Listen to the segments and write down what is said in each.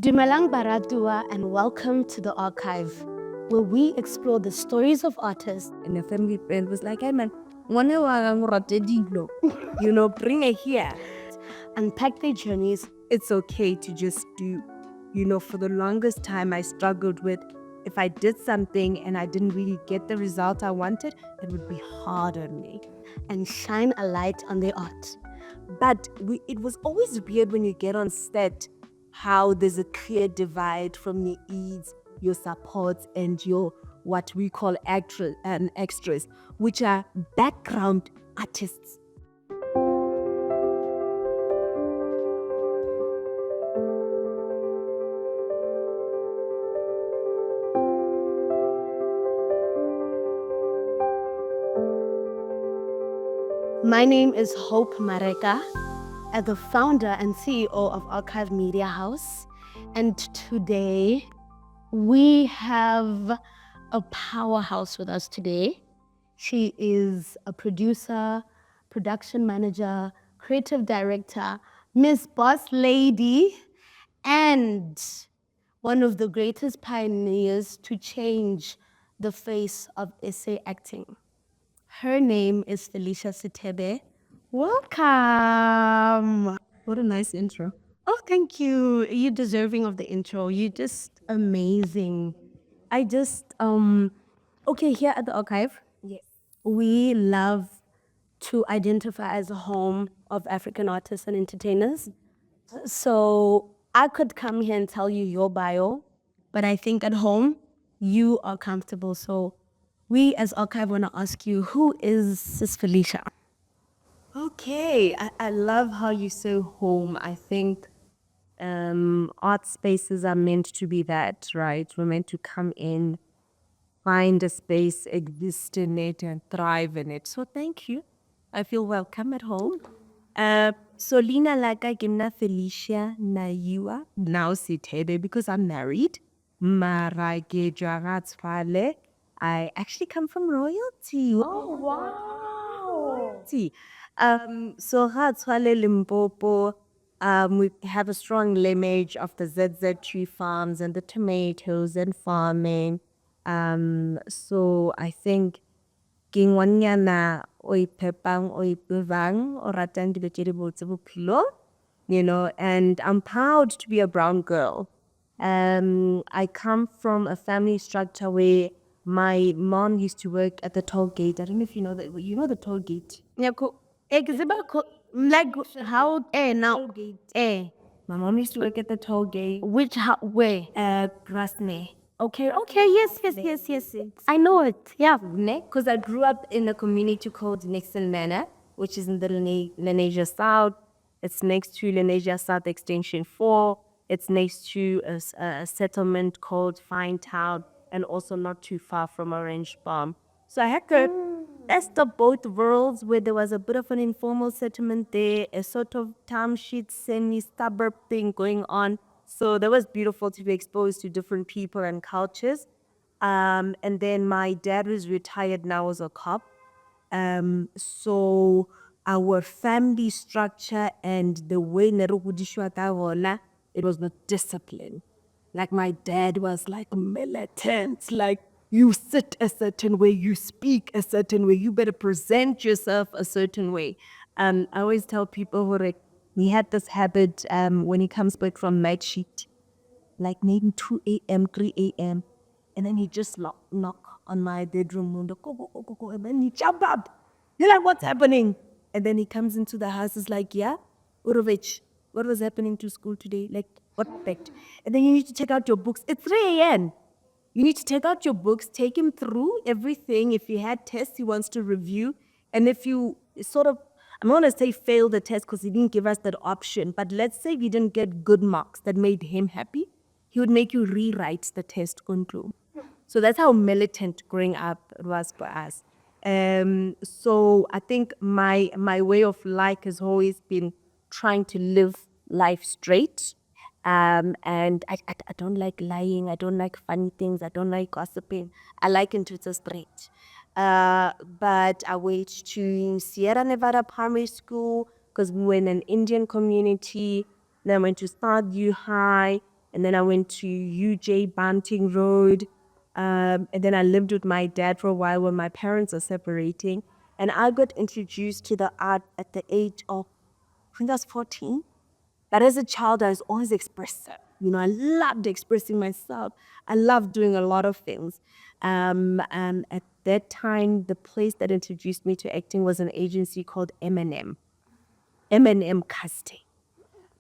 Dumelang Baratua and welcome to the archive, where we explore the stories of artists. And a family friend was like, hey man, bring it here. Unpack their journeys. It's okay to just do. For the longest time I struggled with if I did something and I didn't really get the result I wanted, it would be hard on me. And shine a light on their art. But it was always weird when you get on set how there's a clear divide from your needs, your supports, and your what we call extras, which are background artists. My name is Hope Mareka, as the founder and CEO of Archive Media House. And today we have a powerhouse with us today. She is a producer, production manager, creative director, Miss Boss Lady, and one of the greatest pioneers to change the face of SA acting. Her name is Felicia Sithebe. Welcome. What a nice intro. Oh, thank you. You're deserving of the intro. You're just amazing. Okay, here at the archive, Yes. we love to identify as a home of African artists and entertainers. So I could come here and tell you your bio, but I think at home you are comfortable. So we as archive want to ask you, who is Sis Felicia? Okay, I love how you say home. I think art spaces are meant to be that, right? We're meant to come in, find a space, exist in it, and thrive in it. So thank you. I feel welcome at home. So Lina Laga Gimna Felicia Naiwa, now Sithebe because I'm married. Marake Jarat Fale. I actually come from royalty. Oh, wow. So Ratswale Limpopo, we have a strong lineage of the ZZ tree farms and the tomatoes and farming. So I think kingwanyana oi pepang oi bevang o ratang dilo tse di botse bophelo, and I'm proud to be a brown girl. I come from a family structure where my mom used to work at the toll gate. I don't know if you know that. You know the toll gate. Yeah, cool. Like how now? My mom used to work at the toll gate. Which how where? Grasne. Okay, yes. I know it. Yeah. Because I grew up in a community called Nixon Manor, which is in the Lenasia South. It's next to Lenasia South Extension 4. It's next to a settlement called Fine Town, and also not too far from Orange Palm. So I had the best of both worlds, where there was a bit of an informal settlement there, a sort of township, semi-suburb thing going on. So that was beautiful to be exposed to different people and cultures. And then my dad was retired now as a cop. So our family structure and the way it was not discipline. Like my dad was like militant, like you sit a certain way, you speak a certain way, you better present yourself a certain way. I always tell people who he had this habit when he comes back from night shift, like maybe 2 a.m., 3 a.m. And then he just knock on my bedroom window, go, and then he jump up. You're like, what's happening? And then he comes into the house, is like, yeah, Urovich, what was happening to school today? Like, what happened? And then you need to take out your books. It's 3 a.m. You need to take out your books, take him through everything. If he had tests he wants to review, and if you sort of, I'm not going to say fail the test because he didn't give us that option, but let's say we didn't get good marks that made him happy, he would make you rewrite the test control. So that's how militant growing up it was for us. So I think my way of life has always been trying to live life straight. And I don't like lying. I don't like funny things. I don't like gossiping. I like into it straight. But I went to Sierra Nevada Primary School because we were in an Indian community. Then I went to Southview High. And then I went to UJ Banting Road. And then I lived with my dad for a while when my parents are separating. And I got introduced to the art at the age of, I think I was 14. But as a child, I was always expressive. I loved expressing myself. I loved doing a lot of things. And at that time, the place that introduced me to acting was an agency called M&M Casting.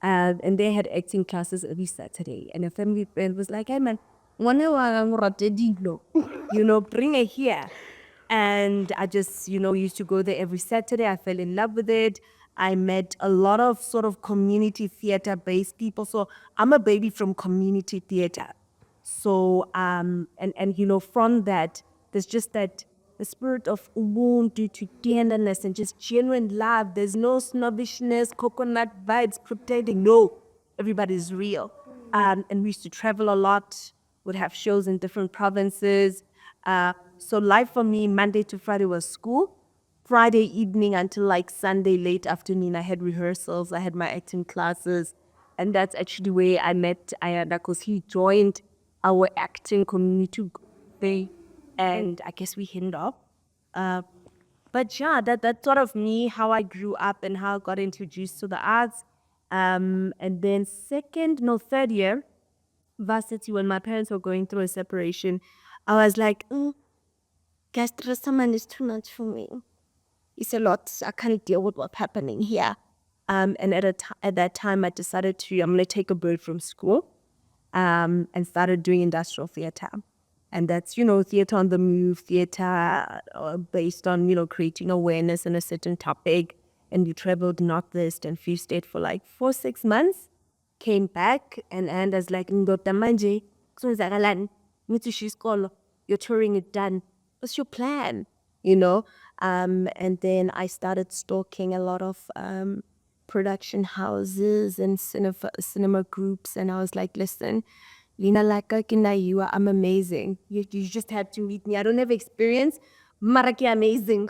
And they had acting classes every Saturday. And a family friend was like, hey man, bring it here. And I just, used to go there every Saturday. I fell in love with it. I met a lot of sort of community theater based people. So I'm a baby from community theater. So, from that, there's just that the spirit of ubuntu, togetherness, and just genuine love. There's no snobbishness, coconut vibes, pretending. No, everybody's real. And we used to travel a lot, would have shows in different provinces. So life for me, Monday to Friday was school. Friday evening until like Sunday late afternoon, I had rehearsals, I had my acting classes. And that's actually where I met Ayanda because he joined our acting community day. And I guess we hit off. But yeah, that's sort of me, how I grew up and how I got introduced to the arts. And then third year, varsity, when my parents were going through a separation, I was like, guys, Rastaman is too much for me. It's a lot. I can't deal with what's happening here. And at that time, I decided I'm going to take a break from school and started doing industrial theater. And that's, theater on the move, theater based on, creating awareness in a certain topic. And we traveled Northeast and Free State for like 4-6 months. Came back and I was like, Ndoda manje, kuzwenzakalani? Ngithi ushiya isikolo, your touring is done. What's your plan? And then I started stalking a lot of production houses and cinema groups. And I was like, listen, Lina Naiwa, I'm amazing. You just have to meet me. I don't have experience. Mareki amazing.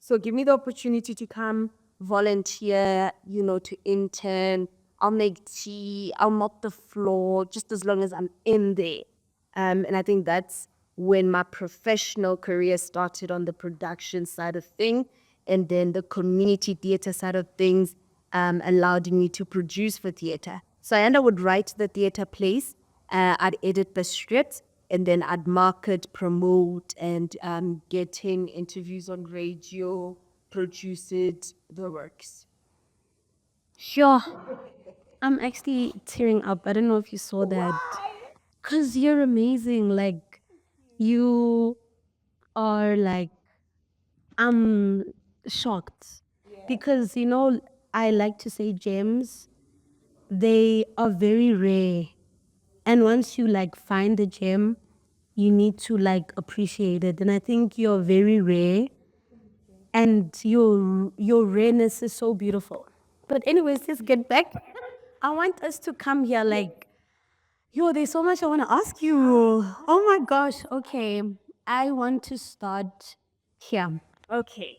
So give me the opportunity to come volunteer, to intern. I'll make tea. I'll mop the floor just as long as I'm in there. And I think that's when my professional career started on the production side of things. And then the community theater side of things allowed me to produce for theater. So I would write the theater plays, I'd edit the script, and then I'd market, promote, and get in interviews on radio, produce it, the works. Sure. I'm actually tearing up. I don't know if you saw that. Because you're amazing. Like, you are like, I'm shocked. Because, I like to say gems, they are very rare. And once you like find the gem, you need to like appreciate it. And I think you're very rare. And your rareness is so beautiful. But anyways, let's get back. I want us to come here like, there's so much I want to ask you. Oh my gosh. Okay. I want to start here. Okay.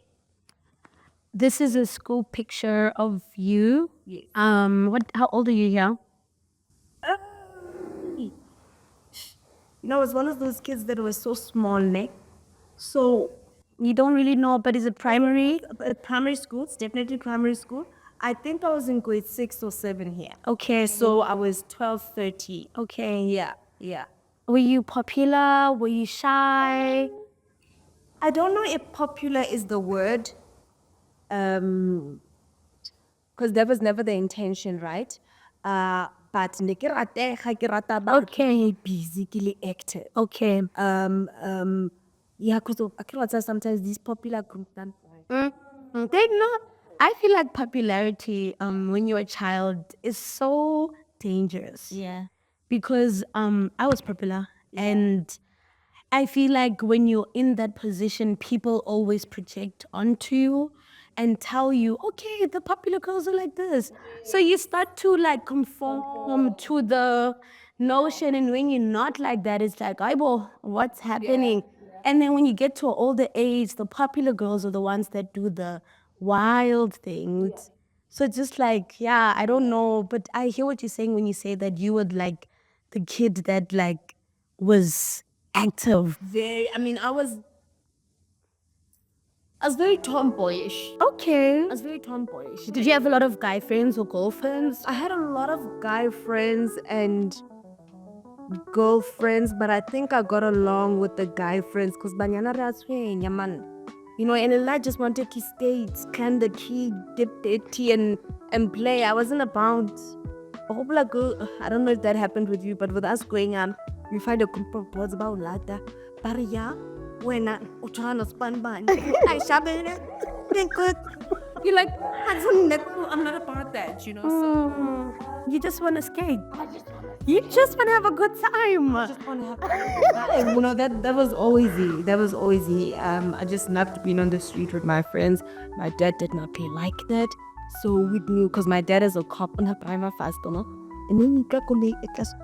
This is a school picture of you. Yes. How old are you here? It's one of those kids that was so small, neck. So You don't really know, but is it primary? primary school, it's definitely primary school. I think I was in grade 6 or 7 here. Okay. So I was 12, 13. Okay. Yeah. Were you popular? Were you shy? I don't know if popular is the word, because that was never the intention, right? But okay, basically active. Okay. Yeah, because sometimes these popular groups don't. They not. I feel like popularity, when you're a child, is so dangerous. Yeah. Because I was popular, and I feel like when you're in that position, people always project onto you and tell you, okay, the popular girls are like this. So you start to like conform to the notion. And when you're not like that, it's like, well, what's happening? And then when you get to an older age, the popular girls are the ones that do the wild things. So it's just like, I don't know. But I hear what you're saying when you say that you would like the kid that like was active? I was very tomboyish. Okay. I was very tomboyish. Did you have a lot of guy friends or girlfriends? I had a lot of guy friends and girlfriends, but I think I got along with the guy friends because banyana raswenya man. And I just wanted to stay, scan the key, dip the tea and play. I wasn't about I don't know if that happened with you, but with us going on, we find a group of boys about lata. But yeah, when I trying to span by, I shabby. You're like, I'm not about that, So You just want to skate. You just want to have a good time. just want to have a good time. That was always it. That was always it. I just loved being on the street with my friends. My dad did not play like that. So we knew, because my dad is a cop on a prima fast, and then we got to it just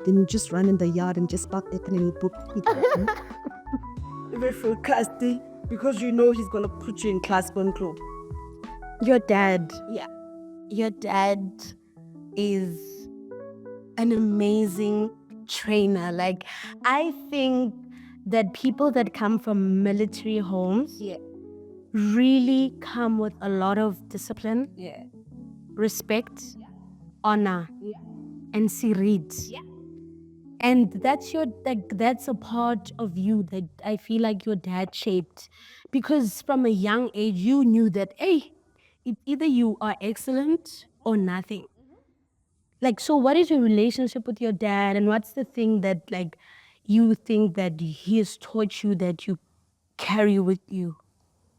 then you just run in the yard and just park it and then you book it. Very forecasting because he's gonna put you in class 1 club. Your dad. Yeah. Your dad is an amazing trainer. Like, I think that people that come from military homes really come with a lot of discipline, respect, honor, and sirit. And that's that's a part of you that I feel like your dad shaped, because from a young age you knew that, hey, either you are excellent or nothing. Like, so what is your relationship with your dad, and what's the thing that like you think that he has taught you that you carry with you?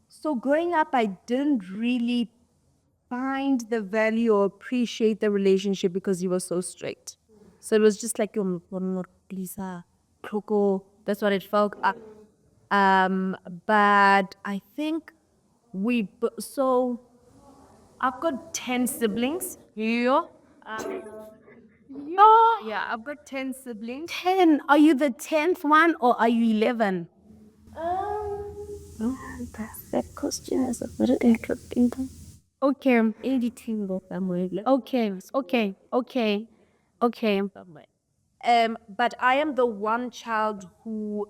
So growing up, I didn't really find the value or appreciate the relationship because he was so strict. So it was just like, Lisa, Coco, that's what it felt. But I think so I've got 10 siblings. Yeah. Yeah, I've got 10 siblings. 10. Are you the 10th one or are you 11? That question is a very interesting. Okay. 18 Okay. But I am the one child who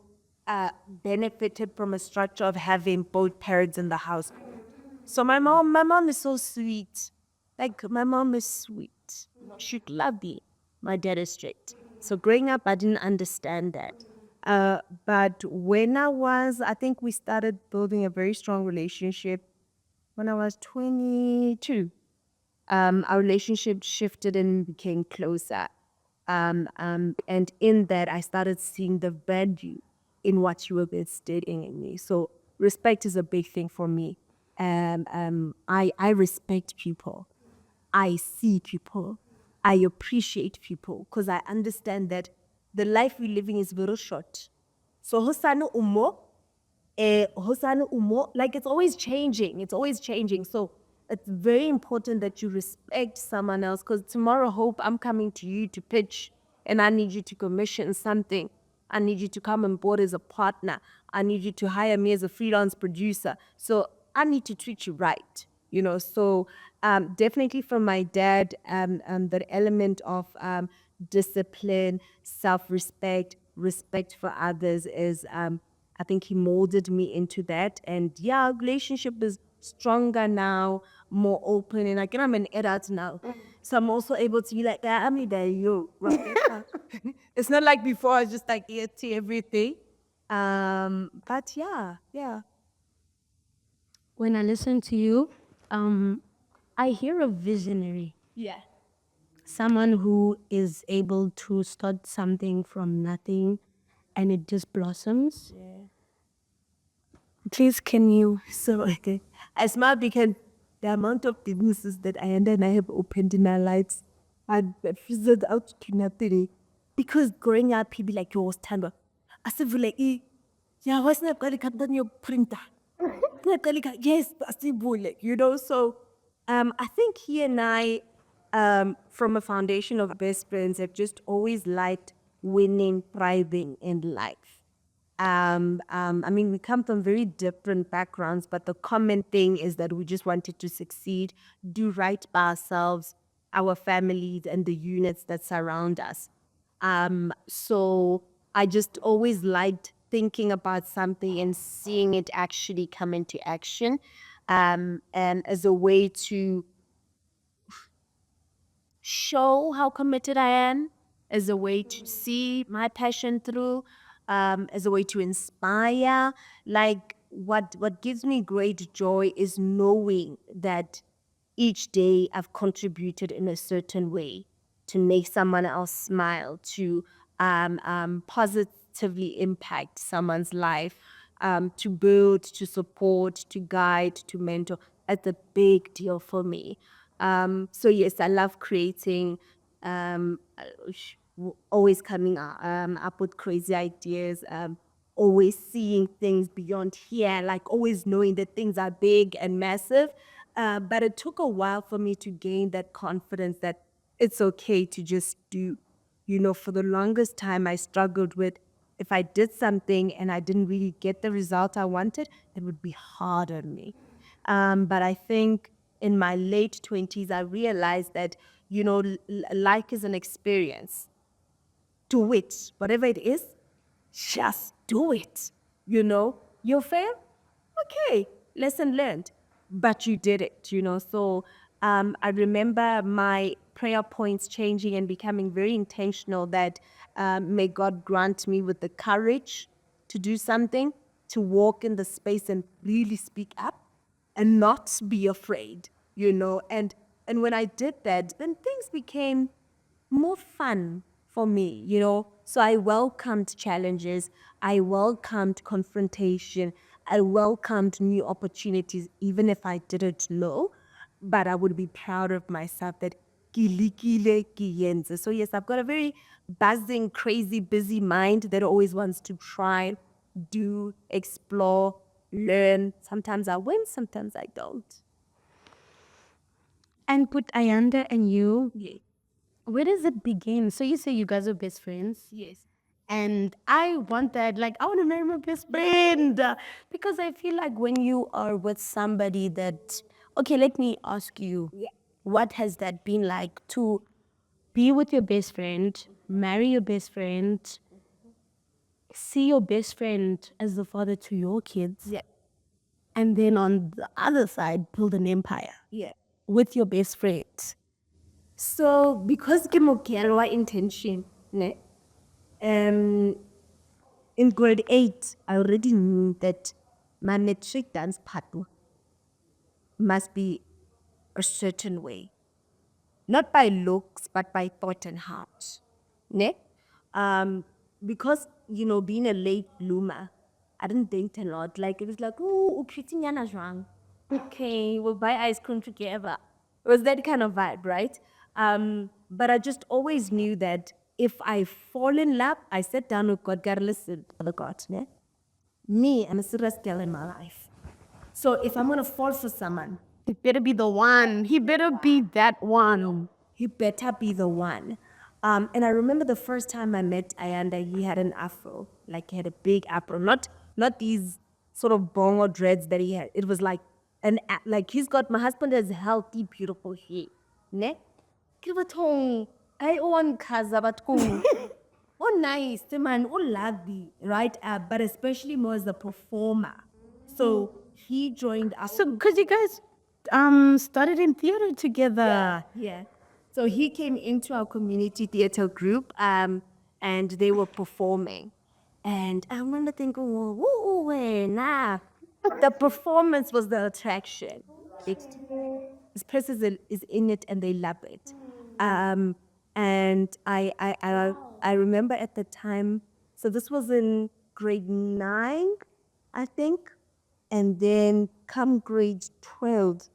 benefited from a structure of having both parents in the house. So my mom is so sweet. Like, my mom is sweet. She's lovely. My dad is strict. So growing up, I didn't understand that. But when I think we started building a very strong relationship when I was 22. Our relationship shifted and became closer. And in that, I started seeing the value in what you were instilling in me. So respect is a big thing for me. I respect people. I see people. I appreciate people because I understand that the life we're living is very short. So hosano umo, like, it's always changing. So it's very important that you respect someone else, because tomorrow, hope I'm coming to you to pitch and I need you to commission something. I need you to come on board as a partner. I need you to hire me as a freelance producer. So I need to treat you right. So definitely from my dad, that element of discipline, self-respect, respect for others is, I think he molded me into that. And yeah, our relationship is stronger now, more open. And again, I'm an adult now. So I'm also able to be like, I'm there, you. It's not like before, I was just like, to everything. But yeah. When I listen to you, I hear a visionary. Yeah. Someone who is able to start something from nothing and it just blossoms. Yeah. Please, can you? So, okay. I smile because the amount of businesses that I have opened in our lives, and that fizzled out to nothing. Because growing up, people like yours, Tamba, I said, like, yeah, what's not going to come down your printer? Yes, I still like, So, I think he and I, from a foundation of best friends, have just always liked winning, thriving in life. I mean, we come from very different backgrounds, but the common thing is that we just wanted to succeed, do right by ourselves, our families and the units that surround us. So I just always liked thinking about something and seeing it actually come into action, and as a way to show how committed I am, as a way to see my passion through, as a way to inspire. Like what gives me great joy is knowing that each day I've contributed in a certain way to make someone else smile, to positively impact someone's life, to build, to support, to guide, to mentor. That's a big deal for me. So yes, I love creating, always coming up with crazy ideas, always seeing things beyond here, like always knowing that things are big and massive. But it took a while for me to gain that confidence that it's okay to just do. You know, for the longest time, I struggled with if I did something and I didn't really get the result I wanted, it would be hard on me. But I think in my late 20s, I realized that, you know, life is an experience. Do it, whatever it is, just do it. You know, you fail, okay, lesson learned, but you did it, you know. So I remember my prayer points changing and becoming very intentional that may God grant me with the courage to do something, to walk in the space and really speak up and not be afraid, you know. And when I did that, then things became more fun for me, you know. So I welcomed challenges, I welcomed confrontation, I welcomed new opportunities, even if I didn't know. But I would be proud of myself that ke lekile, ke entse. So yes, I've got a very buzzing, crazy, busy mind that always wants to try, do, explore, learn. Sometimes I win, sometimes I don't. And put Ayanda and you, Yeah. where does it begin? So you say you guys are best friends. Yes. And I want that, like, I want to marry my best friend. Because I feel like when you are with somebody that, okay, let me ask you, Yeah. what has that been like to be with your best friend, marry your best friend, see your best friend as the father to your kids, Yeah. and then on the other side, build an empire Yeah. with your best friend? So because ke mokerwa intention, ne? In grade 8, I already knew that my matric dance partner must be a certain way. Not by looks, but by thought and heart. Ne? Because, you know, being a late bloomer, I didn't date a lot. Like, it was like, oh, Nyana's wrong. Okay, we'll buy ice cream together. It was that kind of vibe, right? But I just always knew that if I fall in love, I sat down with God, gotta listen, Father God, ne? Me, I'm a serious girl in my life. So if I'm gonna fall for someone, He better be the one. He better be that one. he better be the one. And I remember the first time I met Ayanda, he had an afro, like he had a big afro, not these sort of bongo dreads that he had. It was like like he's got, my husband has healthy, beautiful hair, ne? Ke bathong, I own kaza bathong. Oh, nice, the man, oh, lovely, right? But especially more as a performer. So he joined us. So, because you guys started in theater together. Yeah. So he came into our community theater group, and they were performing. And I remember thinking, whoa, nah. The performance was the attraction. This person is in it and they love it. And I remember at the time, so this was in grade 9, I think. And then come grade 12,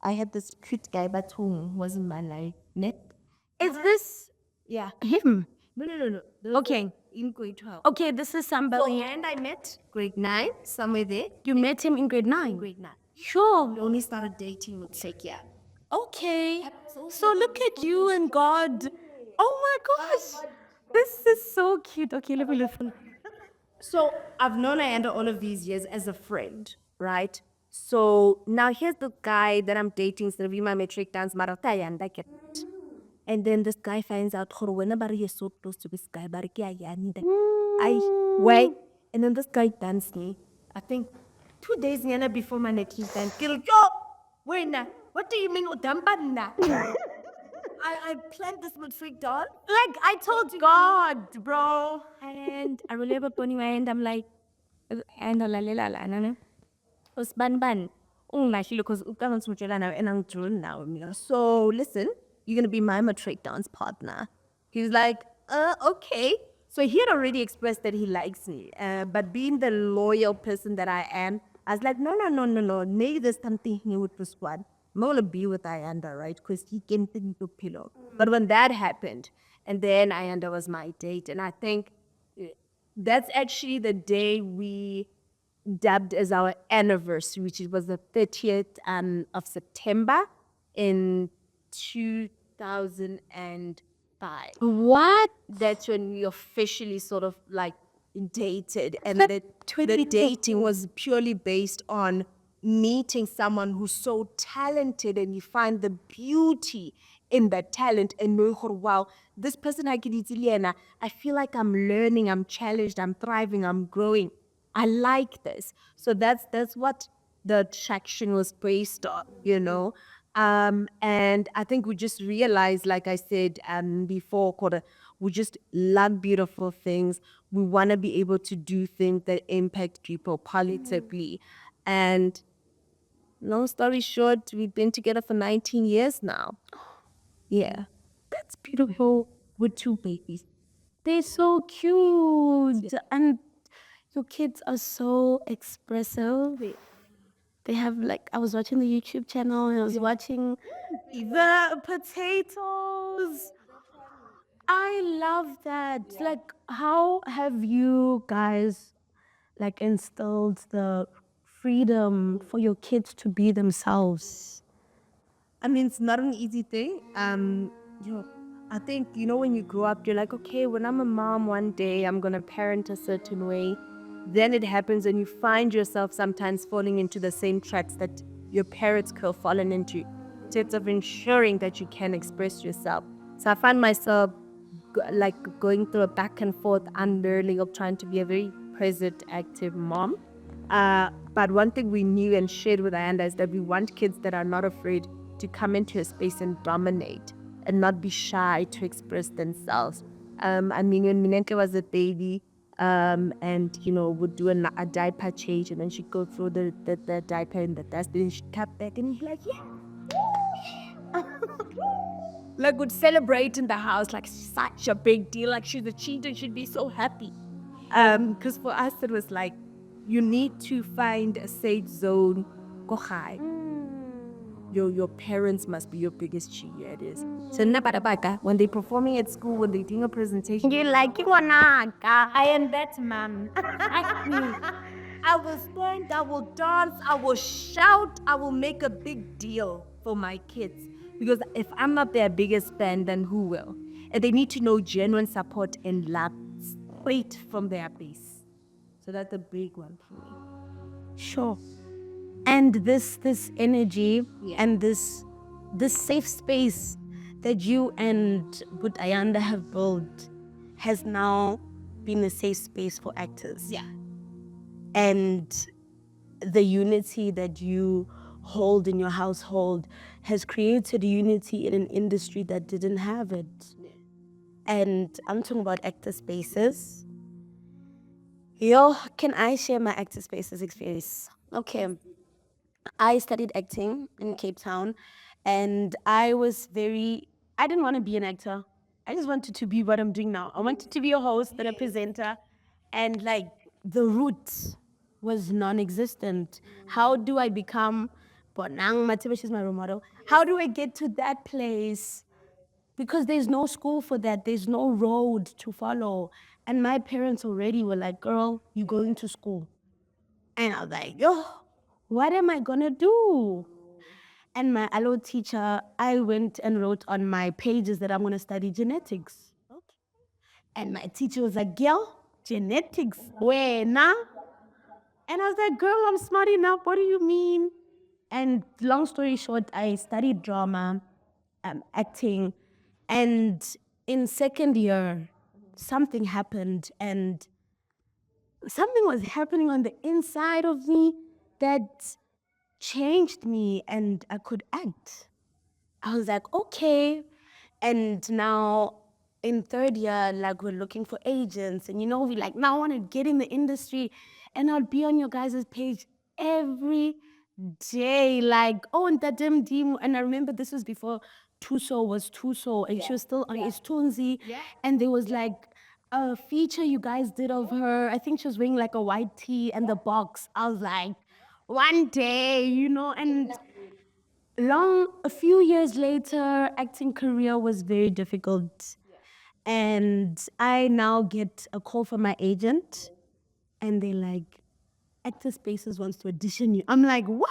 I had this cute guy, but who wasn't my life. Net. Is this Yeah. him? No. Okay. In grade 12. Okay, this is So, somebody. and I met grade 9, somewhere there. You met him in grade 9? Grade 9. Sure. We only started dating with like, yeah. Okay. So look at you and God. Oh my gosh. This is so cute. Okay, let me listen. So I've known Ayanda all of these years as a friend, right? So now here's the guy that I'm dating, instead of my matric dance Marota Ayanda. And then this guy finds out, whenever he's so close to this guy, wait. And then this guy danced me, I think 2 days before my next dance, killed, yo, wait now, what do you mean, Udambanda? I planned this with freak doll. Like I told God, bro. And I really have a pony and I'm like, and was ban. Oh my, she because and I'm drawn now. So listen, you're gonna be my matric dance partner. He's like, okay. So he had already expressed that he likes me, but being the loyal person that I am, I was like, no. Maybe there's something new with this one. I'm gonna be with Ayanda, right? Because he came into pillow. But when that happened, and then Ayanda was my date, and I think that's actually the day we dubbed as our anniversary, which was the 30th of September in 2005. What? That's when we officially sort of like dated, and the dating was purely based on meeting someone who's so talented, and you find the beauty in that talent and knowing, wow, this person I can I feel like I'm learning, I'm challenged, I'm thriving, I'm growing. I like this. So that's what the attraction was based on, And I think we just realized, like I said before, Kota, we just love beautiful things. We want to be able to do things that impact people positively. And long story short, we've been together for 19 years now. Yeah. That's beautiful with two babies. They're so cute. And your kids are so expressive. They have like I was watching the YouTube channel and I was watching the potatoes. I love that. Like how have you guys like instilled the freedom for your kids to be themselves? I mean, it's not an easy thing. I think, when you grow up, you're like, okay, when I'm a mom one day, I'm going to parent a certain way. Then it happens and you find yourself sometimes falling into the same tracks that your parents could have fallen into, in terms of ensuring that you can express yourself. So I find myself like going through a back and forth unlearning of trying to be a very present, active mom. But one thing we knew and shared with Ayanda is that we want kids that are not afraid to come into a space and dominate and not be shy to express themselves. I mean, when Minenke was a baby, and would do a diaper change, and then she'd go through the diaper in the dust, and she'd come back and be like, yeah. Like would celebrate in the house like such a big deal, like she's achieved and she'd be so happy. Because for us it was like you need to find a safe zone. Go high. Your parents must be your biggest cheerleaders. So when they're performing at school, when they're doing a presentation, You like you wanna I am that mom. I will stand, I will dance, I will shout, I will make a big deal for my kids. Because if I'm not their biggest fan, then who will? And they need to know genuine support and love straight from their base. So that's a big one for me. Sure. And this energy and this safe space that you and Ayanda have built has now been a safe space for actors. Yeah. And the unity that you hold in your household has created unity in an industry that didn't have it. And I'm talking about actor spaces. Can I share my actor spaces experience? Okay. I studied acting in Cape Town, and I didn't want to be an actor. I just wanted to be what I'm doing now. I wanted to be a host and a presenter, and like the route was non-existent. How do I become Bonang Matiba? She's my role model. How do I get to that place? Because there's no school for that. There's no road to follow. And my parents already were like, girl, you're going to school. And I was like, what am I gonna do? And my allo teacher, I went and wrote on my pages that I'm gonna study genetics. Okay. And my teacher was like, girl, genetics, where now? And I was like, girl, I'm smart enough. What do you mean? And long story short, I studied drama, acting, And in second year, something happened, and something was happening on the inside of me that changed me, and I could act. I was like, okay. And now in third year, like we're looking for agents, and we like now want to get in the industry, and I'll be on your guys' page every day, like, oh, and that damn demo. And I remember this was before Tuso was Tuso, and she was still on Istunzi, and there was like a feature you guys did of her. I think she was wearing like a white tee and the box. I was like, one day, and a few years later, acting career was very difficult. And I now get a call from my agent, and they like, Actor Spaces wants to audition you. I'm like, what?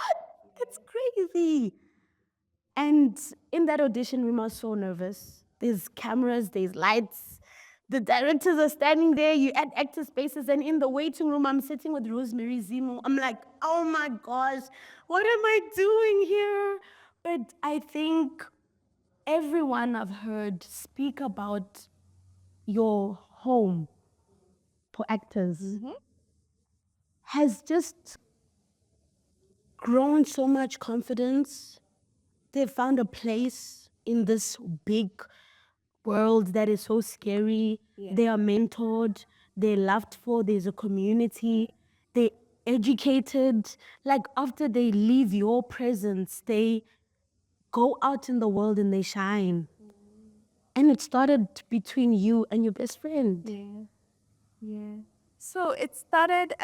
That's crazy. And in that audition room, I was so nervous. There's cameras, there's lights. The directors are standing there. You at Actor Spaces, and in the waiting room, I'm sitting with Rosemary Zimo. I'm like, oh my gosh, what am I doing here? But I think everyone I've heard speak about your home for actors has just grown so much confidence. They've found a place in this big world that is so scary. Yeah. They are mentored, they're loved for, there's a community, they're educated. Like after they leave your presence, they go out in the world and they shine. And it started between you and your best friend. Yeah. Yeah. So it started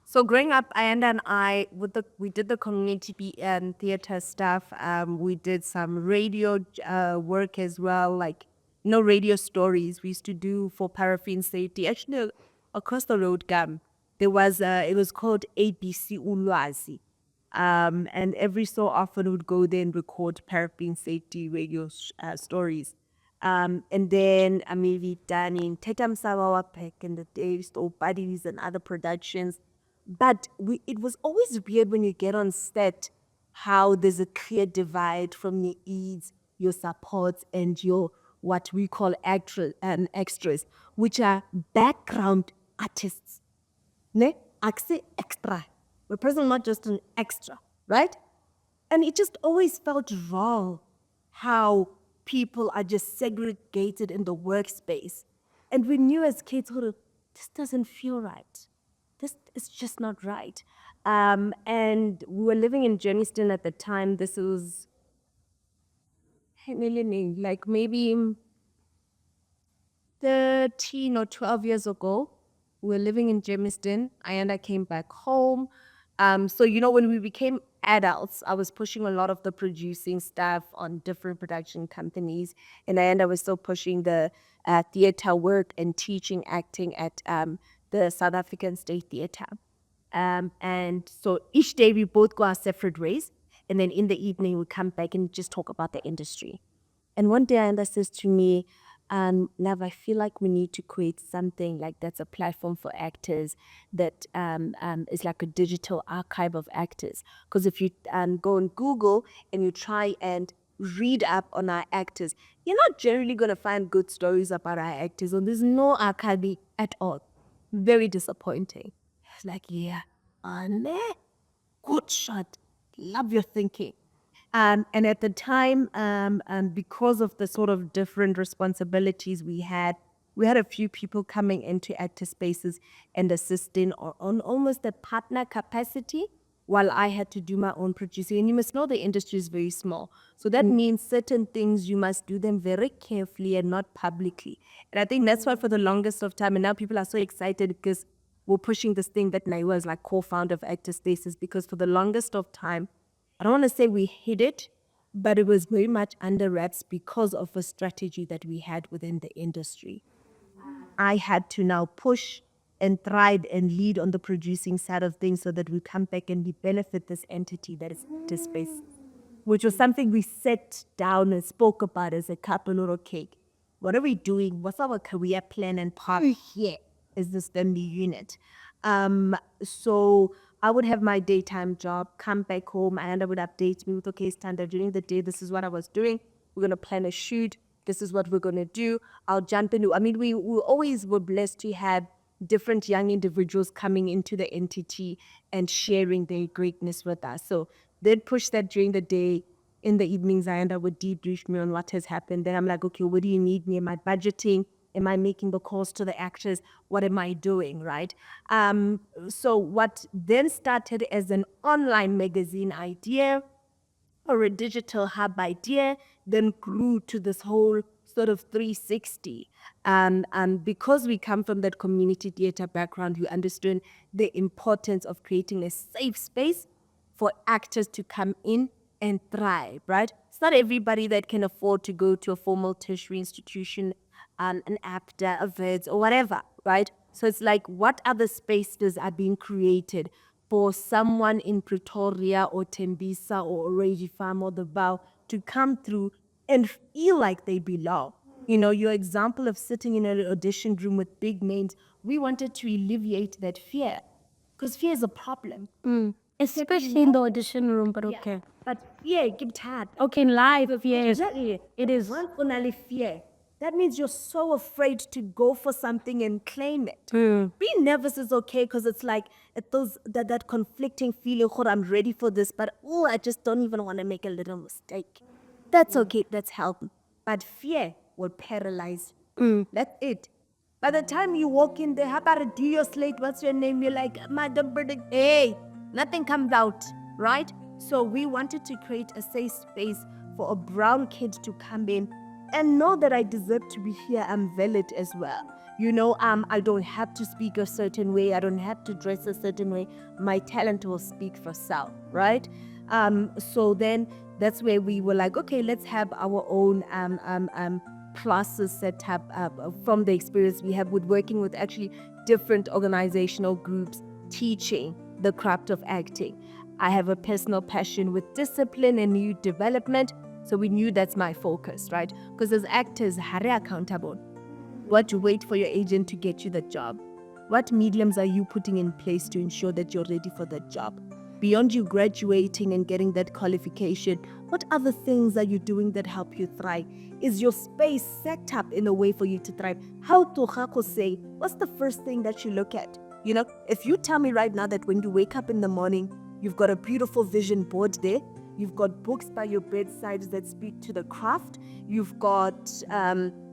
so growing up, Ayanda and I we did the community theater stuff. We did some radio work as well, like radio stories we used to do for paraffin safety. Actually, across the road, there was it was called ABC Ulwazi. And every so often would go there and record paraffin safety radio stories. And then I mean, we've done in Tetam Sawawa back in the days, or Buddies and other productions. But it was always weird when you get on set how there's a clear divide from your needs, your supports, and your what we call extras, which are background artists. Ne? Axe extra. We're present, not just an extra, right? And it just always felt wrong how people are just segregated in the workspace. And we knew as kids, this doesn't feel right. This is just not right. And we were living in Germiston at the time. This was, like maybe 13 or 12 years ago. We were living in Germiston. I came back home. So, when we became adults, I was pushing a lot of the producing stuff on different production companies. And I was still pushing the theater work and teaching acting at the South African State Theater. And so each day we both go our separate ways. And then in the evening, we come back and just talk about the industry. And one day Ayanda says to me, Nav, I feel like we need to create something like that's a platform for actors that is like a digital archive of actors. Because if you go on Google and you try and read up on our actors, you're not generally going to find good stories about our actors. And there's no archive at all. Very disappointing. It's like, yeah, good shot. Love your thinking. And at the time, because of the sort of different responsibilities we had a few people coming into actor spaces and assisting on almost a partner capacity while I had to do my own producing. And you must know the industry is very small. So that means certain things you must do them very carefully and not publicly. And I think that's why for the longest of time, and now people are so excited because we're pushing this thing that Naiwa is like co-founder of Actor Spaces, because for the longest of time, I don't want to say we hid it, but it was very much under wraps because of a strategy that we had within the industry. I had to now push and thrive and lead on the producing side of things so that we come back and we benefit this entity that is this space, which was something we sat down and spoke about as a couple. Okay, what are we doing? What's our career plan and path here? Is this family unit? So I would have my daytime job, come back home, and I would update me with, okay, standard during the day, this is what I was doing. We're going to plan a shoot. this is what we're going to do. I'll jump into, I mean, we always were blessed to have different young individuals coming into the entity and sharing their greatness with us. So they'd push that during the day. In the evenings, I end up with debrief me on what has happened. Then I'm like, okay, what do you need me? Am I budgeting? Am I making the calls to the actors? What am I doing, right? So what then started as an online magazine idea or a digital hub idea then grew to this whole sort of 360. And because we come from that community theater background, we understood the importance of creating a safe space for actors to come in and thrive, right? It's not everybody that can afford to go to a formal tertiary institution, an APTA, a VEDS, or whatever, right? So it's like, what other spaces are being created for someone in Pretoria or Tembisa or Orange Farm or the Bow to come through and feel like they belong? You know, your example of sitting in an audition room with big names, we wanted to alleviate that fear because fear is a problem. Especially in the audition room, but Yeah. okay. But fear, keep tired. Okay, in life, yes. Exactly. It is. Once only fear. That means you're so afraid to go for something and claim it. Being nervous is okay because it's like that conflicting feeling, oh, I'm ready for this, but oh, I just don't even want to make a little mistake. That's okay. That's help. But fear will paralyze. That's it. By the time you walk in there, how about a do your slate? What's your name? You're like, Madam Burdick, hey, nothing comes out, right? So we wanted to create a safe space for a brown kid to come in and know that I deserve to be here. I'm valid as well. You know, I don't have to speak a certain way. I don't have to dress a certain way. My talent will speak for self, right? So then that's where we were like, okay, let's have our own classes set up from the experience we have with working with actually different organizational groups teaching the craft of acting. I have a personal passion with discipline and new development, so we knew that's my focus, right? Because as actors, hare accountable. What to wait for your agent to get you the job? What mediums are you putting in place to ensure that you're ready for that job? Beyond you graduating and getting that qualification, what other things are you doing that help you thrive? Is your space set up in a way for you to thrive? How to say, what's the first thing that you look at? You know, if you tell me right now that when you wake up in the morning, you've got a beautiful vision board there, you've got books by your bedside that speak to the craft, you've got,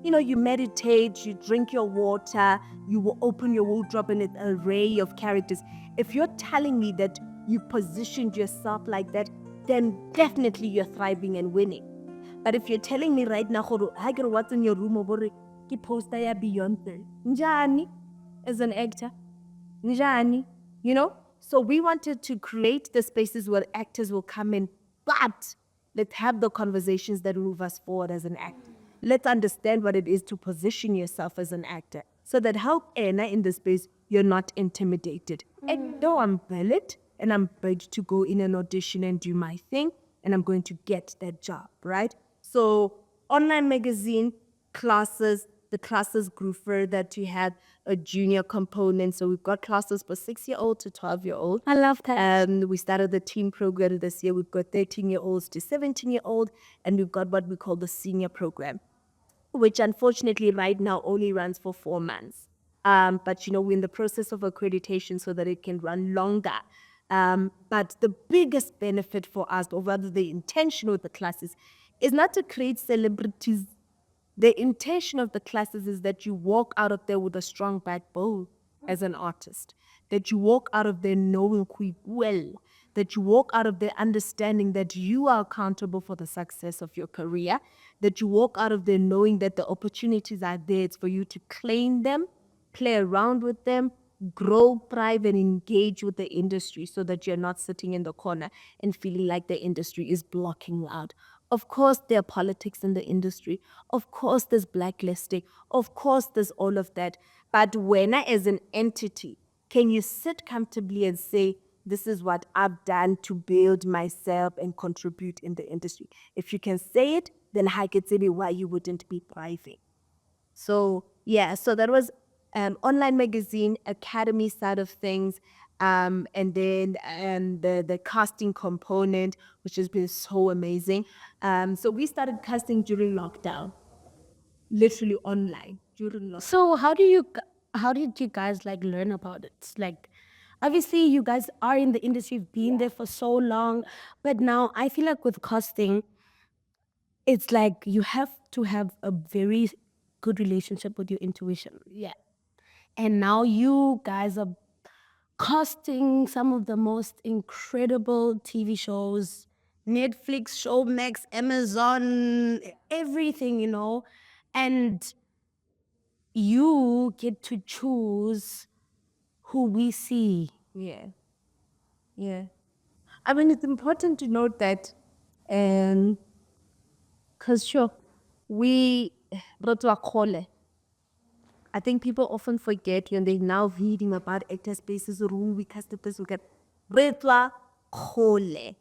you meditate, you drink your water, you will open your wardrobe in an array of characters. If you're telling me that you positioned yourself like that, then definitely you're thriving and winning. But if you're telling me right now, what's in your room, ki poster ya Beyonce, njani, as an actor, njani, you know? So we wanted to create the spaces where actors will come in, but let's have the conversations that move us forward as an actor. Let's understand what it is to position yourself as an actor so that how Anna in the space, you're not intimidated. And though I'm valid and I'm paid to go in an audition and do my thing, and I'm going to get that job, right? So online magazine, classes, the classes grew further to have a junior component. So we've got classes for 6-year-old to 12-year-old. I love that. We started the teen program this year. We've got 13-year-olds to 17-year-old, and we've got what we call the senior program, which unfortunately right now only runs for 4 months. But we're in the process of accreditation so that it can run longer. But the biggest benefit for us, or rather the intention with the classes, is not to create celebrities. The intention of the classes is that you walk out of there with a strong backbone as an artist, that you walk out of there knowing well, that you walk out of there understanding that you are accountable for the success of your career, that you walk out of there knowing that the opportunities are there. It's for you to claim them, play around with them, grow, thrive, and engage with the industry so that you're not sitting in the corner and feeling like the industry is blocking you out. Of course, there are politics in the industry. Of course, there's blacklisting. Of course, there's all of that. But when I, as an entity, can you sit comfortably and say, this is what I've done to build myself and contribute in the industry? If you can say it, then I can tell you why you wouldn't be thriving. So so that was online magazine, academy side of things, and then the casting component, which has been so amazing. So we started casting during lockdown. literally online during lockdown. So how did you guys like learn about it? Like, obviously you guys are in the industry, you've been there for so long, but now I feel like with casting, it's like you have to have a very good relationship with your intuition. Yeah. And now you guys are casting some of the most incredible TV shows, Netflix, Showmax, Amazon, everything, and you get to choose who we see. Yeah. Yeah. I mean, it's important to note that, because sure, we, I think people often forget when they're now reading about actor spaces or who we cast this, we get Retwa Kole.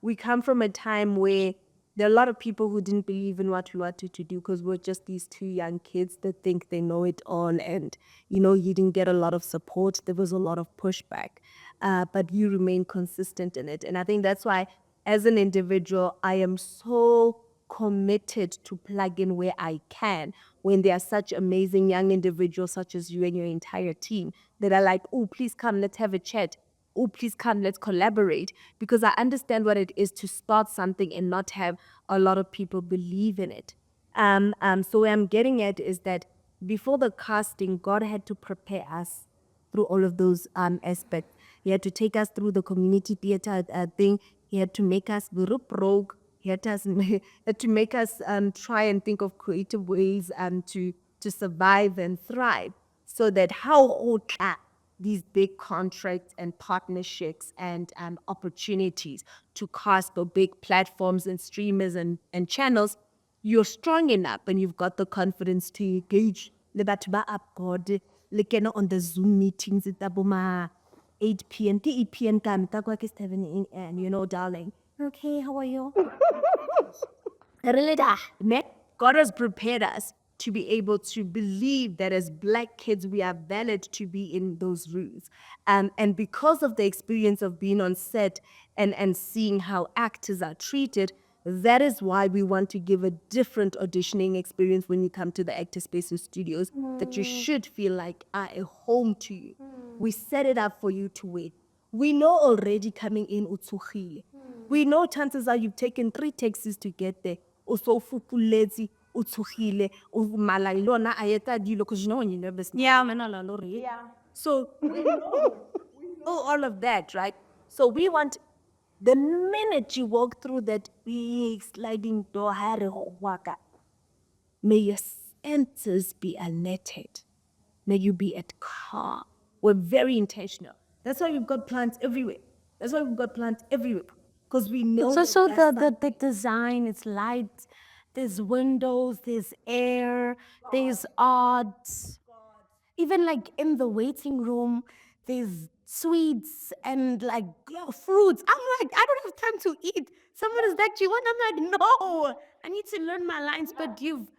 We come from a time where there are a lot of people who didn't believe in what we wanted to do because we're just these two young kids that think they know it all. And, you didn't get a lot of support. There was a lot of pushback, but you remain consistent in it. And I think that's why, as an individual, I am so committed to plug in where I can when there are such amazing young individuals such as you and your entire team that are like, oh, please come, let's have a chat. Oh, please come, let's collaborate. Because I understand what it is to start something and not have a lot of people believe in it. So where I'm getting at is that before the casting, God had to prepare us through all of those aspects. He had to take us through the community theater thing. He had to make us broke. He had to make us try and think of creative ways to survive and thrive, so that how these big contracts and partnerships and opportunities to cast for big platforms and streamers and channels, you're strong enough and you've got the confidence to engage le batho ba up God le kena on the Zoom meetings at aboma 8 p.m. Ke 8 p.m. ka mta kwa ke 7 a.m. Darling. Okay, how are you? Really, God has prepared us to be able to believe that as Black kids, we are valid to be in those rooms. And because of the experience of being on set and seeing how actors are treated, that is why we want to give a different auditioning experience when you come to the Actor Spaces Studios, that you should feel like a home to you. We set it up for you to win. We know already coming in utsugile. We know chances are you've taken 3 taxis to get there. So fupulezi, utsugile, mala ilona ayeta dilo, because when you're nervous. Yeah, yeah. So we know all of that, right? So we want, the minute you walk through that big sliding door, may your senses be alerted. May you be at calm. We're very intentional. That's why we've got plants everywhere. That's why we've got plants everywhere. Because we know It's also that the design, it's light, there's windows, there's air, there's art. Even like in the waiting room, there's sweets and like fruits. I'm like, I don't have time to eat. Someone is like, do you want? I'm like, no, I need to learn my lines. But you've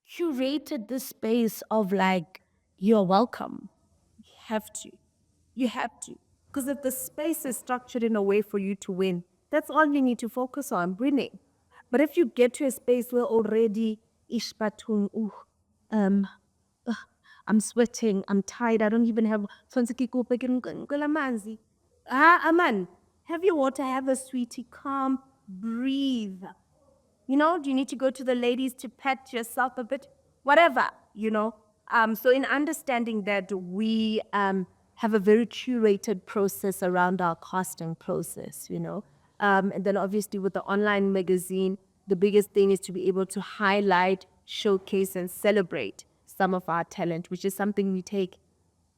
curated this space of like, you're welcome. have to. You have to. Because if the space is structured in a way for you to win, that's all you need to focus on, winning. But if you get to a space where already ishpatung, um, ugh, I'm sweating, I'm tired, I don't even have aman, have your water, have a sweetie, calm, breathe. Do you need to go to the ladies to pat yourself a bit? Whatever. So in understanding that we have a very curated process around our casting process. And then obviously with the online magazine, the biggest thing is to be able to highlight, showcase, and celebrate some of our talent, which is something we take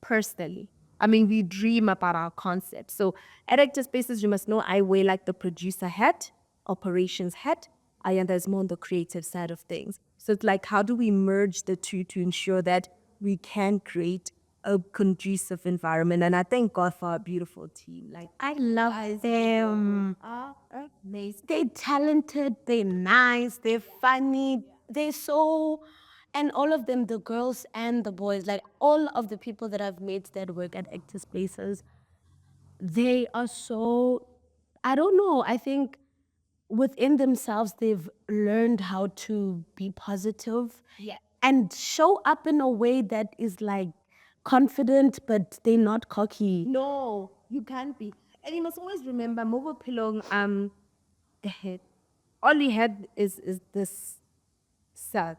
personally. I mean, we dream about our concept. So at Actor Spaces, you must know I wear like the producer hat, operations hat. I am there's more on the creative side of things. So it's like, how do we merge the two to ensure that we can create a conducive environment? And I thank God for our beautiful team. Like, I love them. amazing. They're talented, they're nice, they're funny, they're so, and all of them, the girls and the boys, like all of the people that I've met that work at Actors Places, they are so, I don't know, I think within themselves, they've learned how to be positive Yeah. and show up in a way that is like confident, but they're not cocky. No, you can't be. And you must always remember, Mobo Pilong, all he had is this self.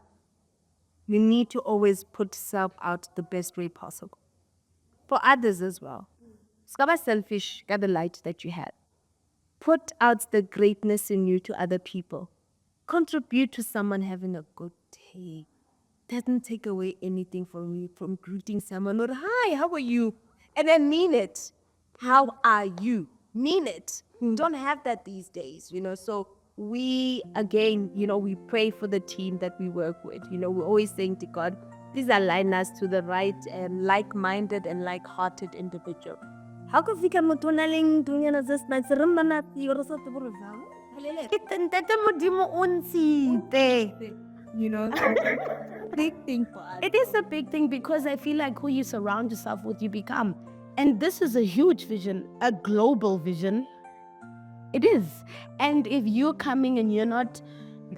You need to always put self out the best way possible. For others as well. Skaba selfish, got the light that you had. Put out the greatness in you to other people. Contribute to someone having a good day. Doesn't take away anything from you, from greeting someone or hi, how are you? And then mean it. How are you? Mean it. Don't have that these days, So we, again, we pray for the team that we work with. We're always saying to God, please align us to the right and like-minded and like-hearted individual. How can we come to naling dunya na just na seremba na tiro sa tuburo vang? Tata mo di mo unsite. Big thing for us. It is a big thing because I feel like who you surround yourself with, you become. And this is a huge vision, a global vision. It is. And if you're coming and you're not,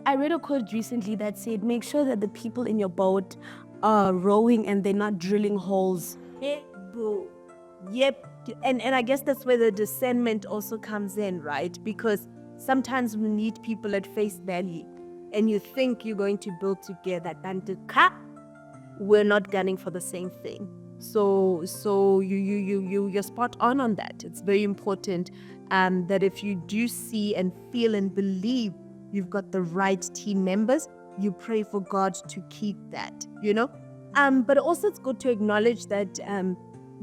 I read a quote recently that said, make sure that the people in your boat are rowing and they're not drilling holes. Yep. And I guess that's where the discernment also comes in, right? Because sometimes we need people at face value. And you think you're going to build together. We're not gunning for the same thing. So you're spot on that. It's very important that if you do see and feel and believe you've got the right team members, you pray for God to keep that, But also it's good to acknowledge that,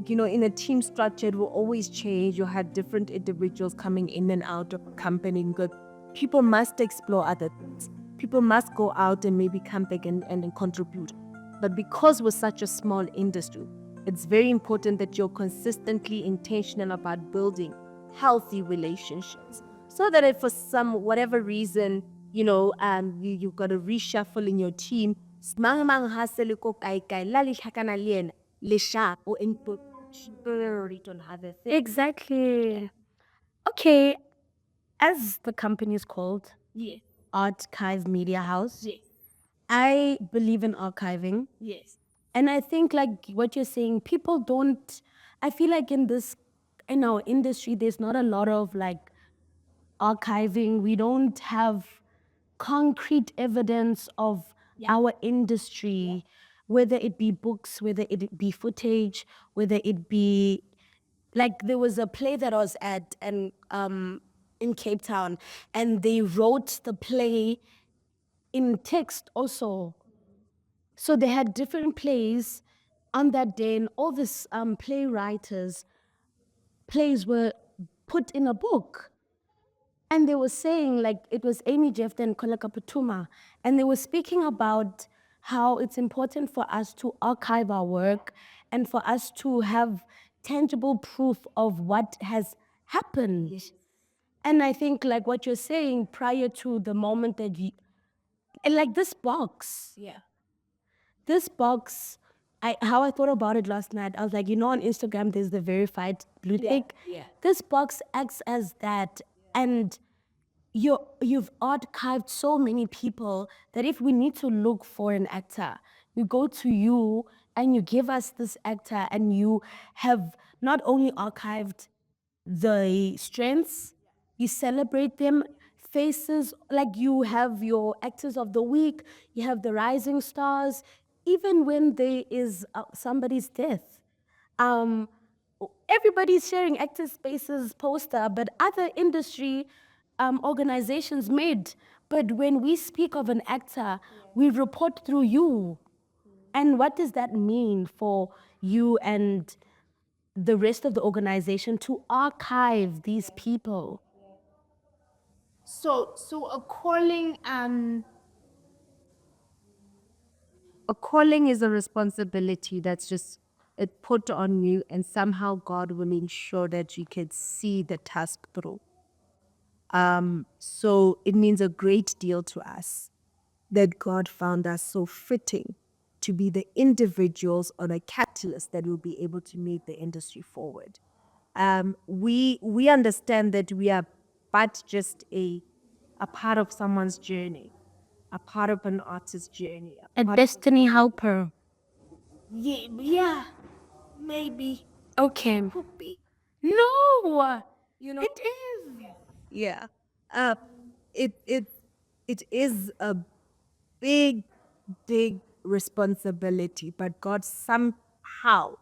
in a team structure, it will always change. You'll have different individuals coming in and out of a company. Good. People must explore other things. People must go out and maybe come back and contribute. But because we're such a small industry, it's very important that you're consistently intentional about building healthy relationships. So that if for whatever reason, you've got a reshuffle in your team, Exactly. Okay, as the company is called, Yes. Archive Media House, Yes. I believe in archiving. Yes. And I think like what you're saying, people don't, I feel like in our industry, there's not a lot of like archiving. We don't have concrete evidence of our industry, whether it be books, whether it be footage, whether it be like there was a play that I was at and in Cape Town, and they wrote the play in text also. So they had different plays on that day, and all these playwriters' plays were put in a book. And they were saying, like, it was Amy Jefta and Koleka Putuma, and they were speaking about how it's important for us to archive our work and for us to have tangible proof of what has happened. Yes. And I think, like what you're saying, prior to the moment that you, and like this box, Yeah. this box, how I thought about it last night, I was like, on Instagram, there's the verified blue tick. Yeah. This box acts as that. And you've archived so many people that if we need to look for an actor, we go to you and you give us this actor, and you have not only archived the strengths, you celebrate them, faces, like you have your actors of the week, you have the rising stars, even when there is somebody's death. Um, Everybody's sharing active spaces poster, but other industry organizations made. But when we speak of an actor, we report through you. And what does that mean for you and the rest of the organization to archive these people? So a calling is a responsibility that's just it put on you, and somehow God will ensure that you can see the task through. So it means a great deal to us that God found us so fitting to be the individuals or a catalyst that will be able to move the industry forward. We understand that we are but just a a part of someone's journey, a part of an artist's journey. A destiny helper. Yeah, maybe. Okay. Could be. No, You know? it is. Yeah. Uh, it is a big, big responsibility, but God somehow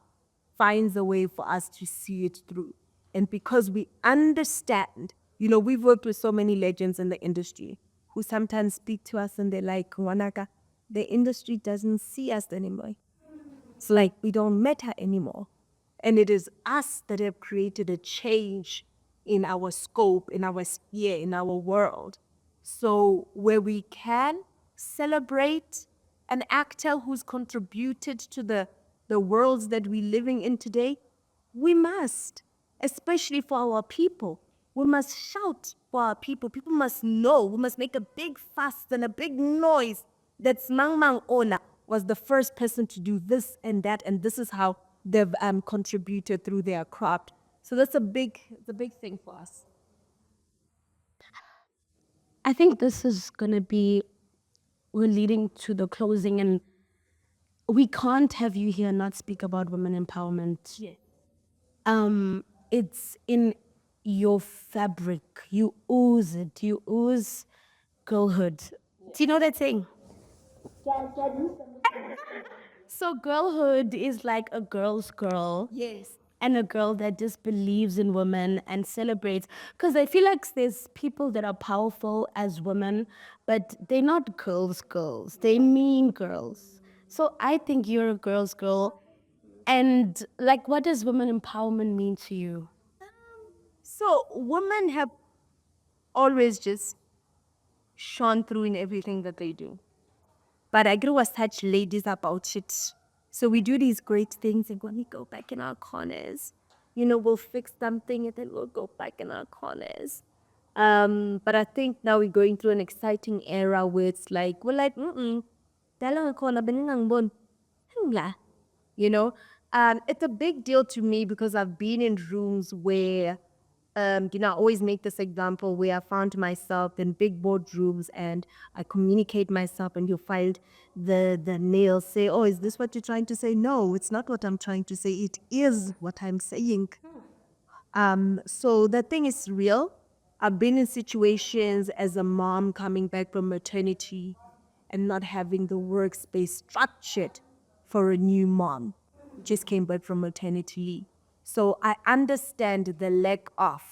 finds a way for us to see it through. And because we understand, we've worked with so many legends in the industry who sometimes speak to us and they're like, Wanaka, the industry doesn't see us anymore. It's like we don't matter anymore. And it is us that have created a change in our scope, in our sphere, in our world. So, where we can celebrate an actor who's contributed to the worlds that we're living in today, we must, especially for our people. We must shout for our people. People must know. We must make a big fuss and a big noise that Mang Mang Ona was the first person to do this and that, and this is how they've contributed through their craft. So that's it's a big thing for us. I think this is gonna be, we're leading to the closing, and we can't have you here not speak about women empowerment. Yeah. It's in your fabric. You ooze it. You ooze girlhood. Do you know that saying? So girlhood is like a girl's girl. Yes. And a girl that just believes in women and celebrates. Because I feel like there's people that are powerful as women, but they're not girls. They mean girls. So I think you're a girl's girl. And like, what does women empowerment mean to you? So women have always just shone through in everything that they do. But I grew as such ladies about it. So we do these great things, and when we go back in our corners, we'll fix something and then we'll go back in our corners. But I think now we're going through an exciting era where it's like, we're like, dala nga corner, beningang bon. Hangla. You know, it's a big deal to me because I've been in rooms where, I always make this example where I found myself in big boardrooms and I communicate myself, and you find the nail say, "Oh, is this what you're trying to say?" No, it's not what I'm trying to say. It is what I'm saying. So the thing is real. I've been in situations as a mom coming back from maternity and not having the workspace structured for a new mom who just came back from maternity leave. So I understand the lack of.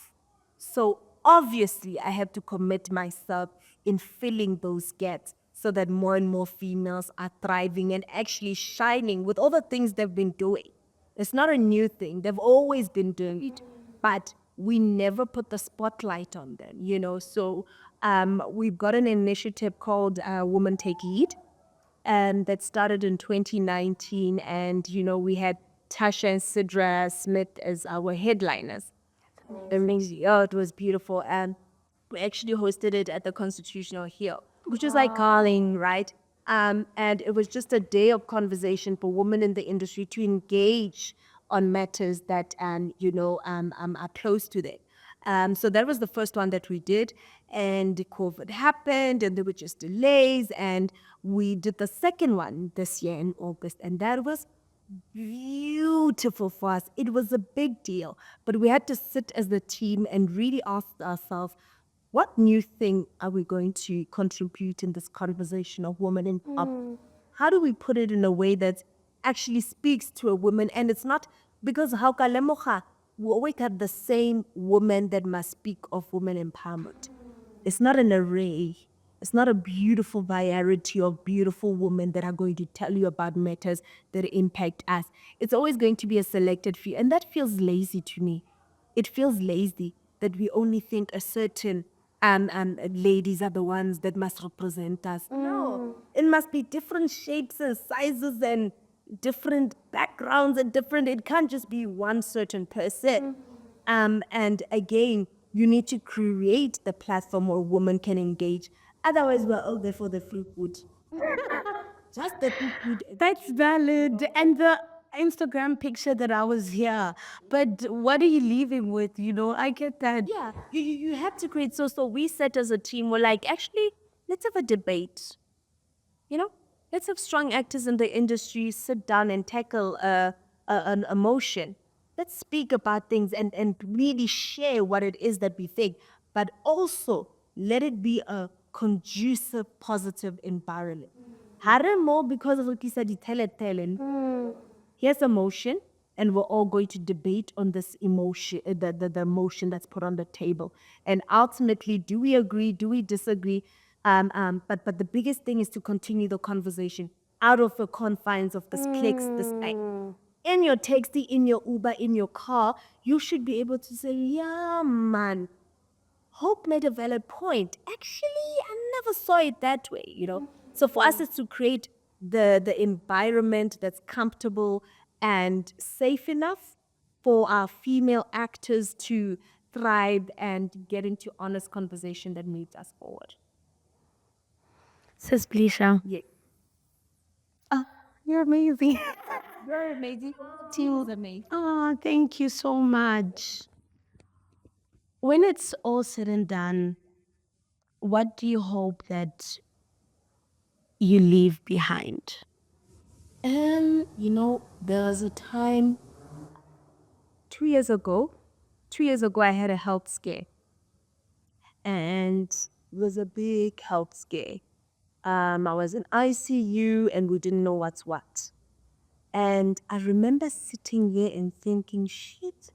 So obviously, I have to commit myself in filling those gaps so that more and more females are thriving and actually shining with all the things they've been doing. It's not a new thing. They've always been doing it, but we never put the spotlight on them. So we've got an initiative called Women Take Lead, and that started in 2019. And, we had Tasha and Sidra Smith as our headliners. Amazing. Oh, it was beautiful. And we actually hosted it at the Constitutional Hill, which was like calling, right? And it was just a day of conversation for women in the industry to engage on matters that, are close to them. So that was the first one that we did, and COVID happened, and there were just delays, and we did the second one this year in August, and that was beautiful for us. It was a big deal, but we had to sit as a team and really ask ourselves, what new thing are we going to contribute in this conversation of women in up? How do we put it in a way that actually speaks to a woman? And it's not because how kalemocha, we always have the same woman that must speak of women empowerment. It's not an array. It's not a beautiful variety of beautiful women that are going to tell you about matters that impact us. It's always going to be a selected few. And that feels lazy to me. It feels lazy that we only think a certain ladies are the ones that must represent us. No, it must be different shapes and sizes and different backgrounds and different. It can't just be one certain person. And again, you need to create the platform where women can engage. Otherwise, we're all there for the free food. Just the free food. That's valid. And the Instagram picture that I was here. But what are you leaving with? I get that. Yeah, you have to create. So we set as a team. We're like, actually, let's have a debate. Let's have strong actors in the industry sit down and tackle an emotion. Let's speak about things and really share what it is that we think, but also let it be a conducive, positive environment. Harem more because of what you said, here's emotion, and we're all going to debate on this emotion, the emotion that's put on the table. And ultimately, do we agree? Do we disagree? But the biggest thing is to continue the conversation out of the confines of this clicks, this like in your taxi, in your Uber, in your car, you should be able to say, yeah, man, Hope made a valid point. Actually, I never saw it that way. So for us, it's to create the environment that's comfortable and safe enough for our female actors to thrive and get into honest conversation that moves us forward. Sis Felicia, Yeah. you're amazing. You're amazing. Team is amazing. Oh, thank you so much. When it's all said and done, what do you hope that you leave behind? There was a time 2 years ago. 2 years ago, I had a health scare, and it was a big health scare. I was in ICU, and we didn't know what's what. And I remember sitting here and thinking, shit,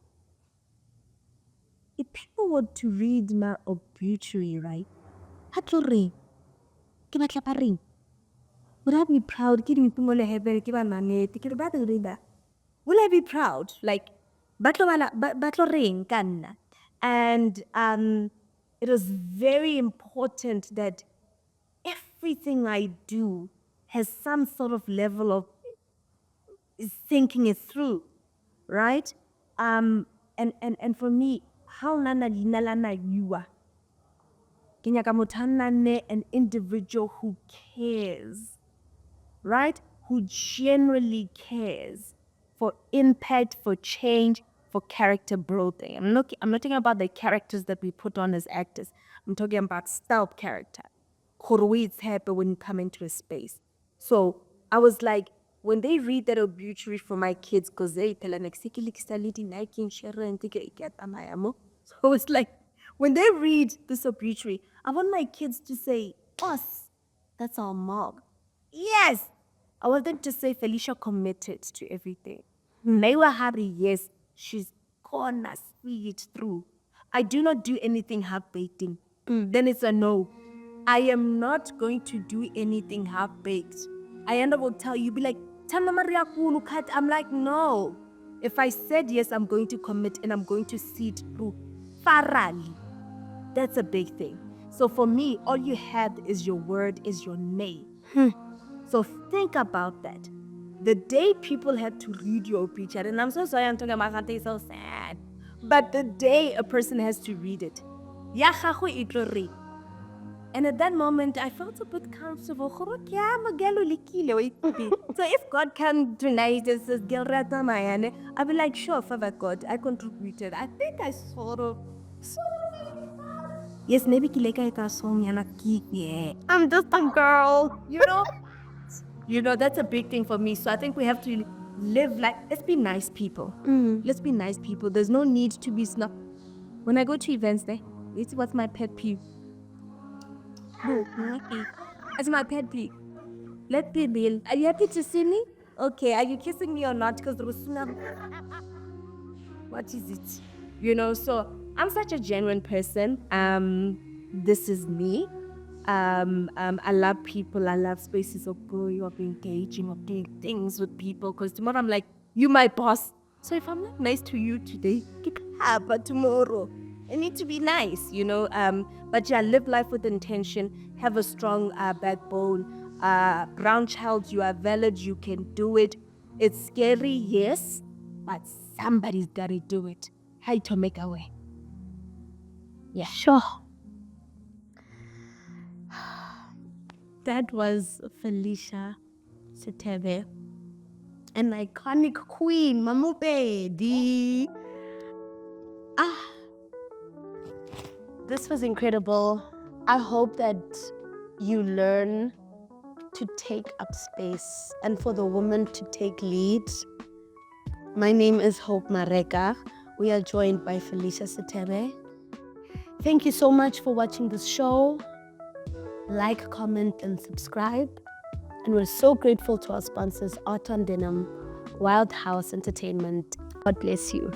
if people were to read my obituary, right? Hatlore, ke batla ba reng? Would I be proud? Ke dimpimole hebele, ke ba mametse, ke re ba tlo read that. Will I be proud? Like, batlo reng ka nna? And it was very important that everything I do has some sort of level of thinking it through, right? And for me, how nana lina lana yua. Ke nyaka motho a nne an individual who cares, right? Who genuinely cares for impact, for change, for character building. I'm not talking about the characters that we put on as actors. I'm talking about stealth character. It's happy when you come into a space. So I was like, when they read that obituary for my kids, because they tell an so it's like, when they read this obituary, I want my kids to say, us, that's our mom. Yes. I want them to say Felicia committed to everything. Naiwa Hari, yes, she's gonna see it through. I do not do anything half-baked. Then it's a no. I am not going to do anything half-baked. I end up will tell you, be like, I'm like, no. If I said yes, I'm going to commit and I'm going to see it through. Farali. That's a big thing. So for me, all you have is your word, is your name. So think about that. The day people had to read your picture, and I'm so sorry I'm talking about something so sad, but the day a person has to read it, ya gago e tlo read. And at that moment, I felt a bit comfortable. So if God can tonight and says, "Girl, rata mayane," I'll be like, sure, Father God, I contributed. I think I sort of. Yes, maybe kileka ita song yana kiki. I'm just a girl. That's a big thing for me. So I think we have to live like, let's be nice people. Let's be nice people. There's no need to be snub. When I go to events there, it's what's my pet peeve. It's my pet peeve. Let's be real. Are you happy to see me? Okay. Are you kissing me or not? Because there was snub. What is it? So I'm such a genuine person. This is me. I love people. I love spaces of growing, of engaging, of doing things with people. Because tomorrow I'm like, you my boss. So if I'm not nice to you today, but tomorrow I need to be nice. But yeah, live life with intention. Have a strong backbone. Brown child, you are valid. You can do it. It's scary, yes, but somebody's gotta do it. How to make a way? Yeah. Sure. That was Felicia Sithebe. an iconic queen, Mamupedi. This was incredible. I hope that you learn to take up space and for the woman to take lead. My name is Hope Mareka. We are joined by Felicia Naiwa. Thank you so much for watching this show. Like, comment, and subscribe. And we're so grateful to our sponsors, Art on Denim, Wild House Entertainment. God bless you.